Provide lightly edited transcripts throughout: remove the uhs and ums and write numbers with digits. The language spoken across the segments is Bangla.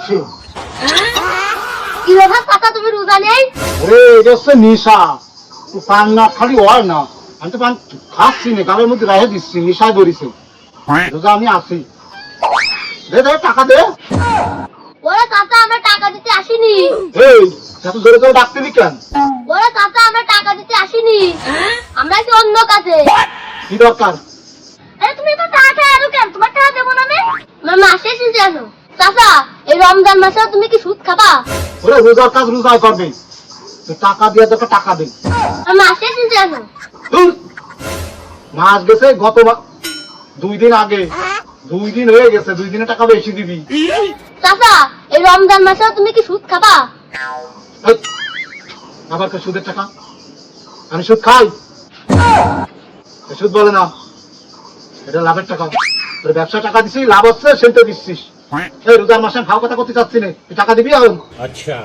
আছে। কি ব্যাপার চাচা, তুমি রোজা নেই? ওরে এটা হচ্ছে নেশা, তো পান না খালি হয় না, আমি তো পান খাচ্ছি না, গালের মধ্যে রেখে দিচ্ছি, নেশায় ধরেছে। রোজা আমি আছি। দে দে টাকা দে। ওরে চাচা, আমরা টাকা দিতে আসিনি। এই এত জোরে জোরে ডাকতেলি কেন? ওরে চাচা, আমরা টাকা দিতে আসিনি, আমরা কি অন্য কাজে। কি দরকার? আরে তুমি তো টাকা আরো কেন, তোমার টাকা দেবো না আমি? আমার মাসে এসেছে আসো। চাচা, এই রমজান মাসে তুমি কি সুদ খাবা? ওরে রোজার কাজ রোজাই করবে, তো টাকা দিয়ে তোকে টাকা দে। আমার মাসে এসেছে আসো। ধুর, মাস গেছে গত 2 দিন আগে, 2 দিন হয়ে গেছে, 2 দিনের টাকা বেশি দিবি। চাচা, এই রমজান মাসে তুমি কি সুদ খাবা? এই, আবার কে সুদের টাকা? আমি সুদ খাই? এ সুদ বলে না, এটা লাভের টাকা। তোর ব্যবসা টাকা দিছি, লাভ হচ্ছে সেটা দিচ্ছিস। এই রোজার মাসে ভাও কথা করতে চাচ্ছি না, তুই টাকা দিবি এখন? अच्छा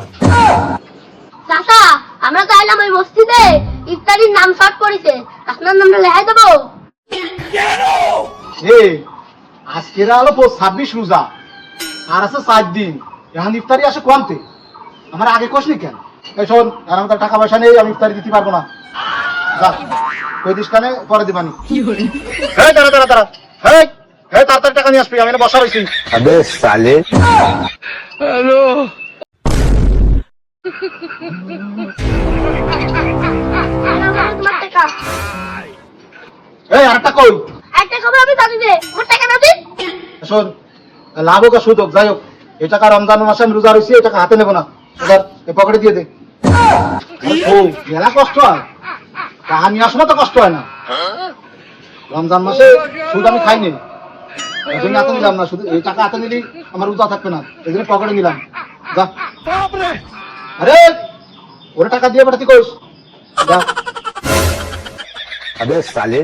চাচা, আমরা চাইলাম ওই মসজিদে ইফতারির নাম শর্ট করেছে, আপনার নামটা লেখাই দেবো। আজকের হলো 26 রোজা, আর আছে 4 দিন, এখন ইফতারি আসে কোয়ান্তে? আমার আগে কোসনি কেন? এই শোন, আর আমার টাকা পয়সা নেই, আমি ইফতারি দিতে পারবো না। যা, কই দিস কানে, পরে দিবানি। হ্যাঁ দাঁড়া দাঁড়া দাঁড়া, হ্যাঁ হ্যাঁ তাড়াতাড়ি টাকা নিয়ে আসবি, আমি এখানে বসা রয়েছি। अबे साले তোমার টাকা এই আরেকটা কই? একটা খবর আমি দাদি দে, আমার টাকা দাদি। শোন, লাভ হোক আর সুদ হোক, যাই হোক, এই টাকা রমজান মাসে আমি রোজা রয়েছি, এই টাকা হাতে নেবো না, এবার এই পকেটে দিয়ে দে। ও মেলা কষ্ট হয়, টাকা নিয়ে আসলে তো কষ্ট হয় না। রমজান মাসে সুদ আমি খাইনি, এই জন্য হাতে নিলাম না, শুধু এই টাকা হাতে নিলেই আমার রোজা থাকবে না, এই জন্য পকেটে নিলাম। যা, আরে ওরে টাকা দিয়ে পাঠাতে কইস। যা। अबे साले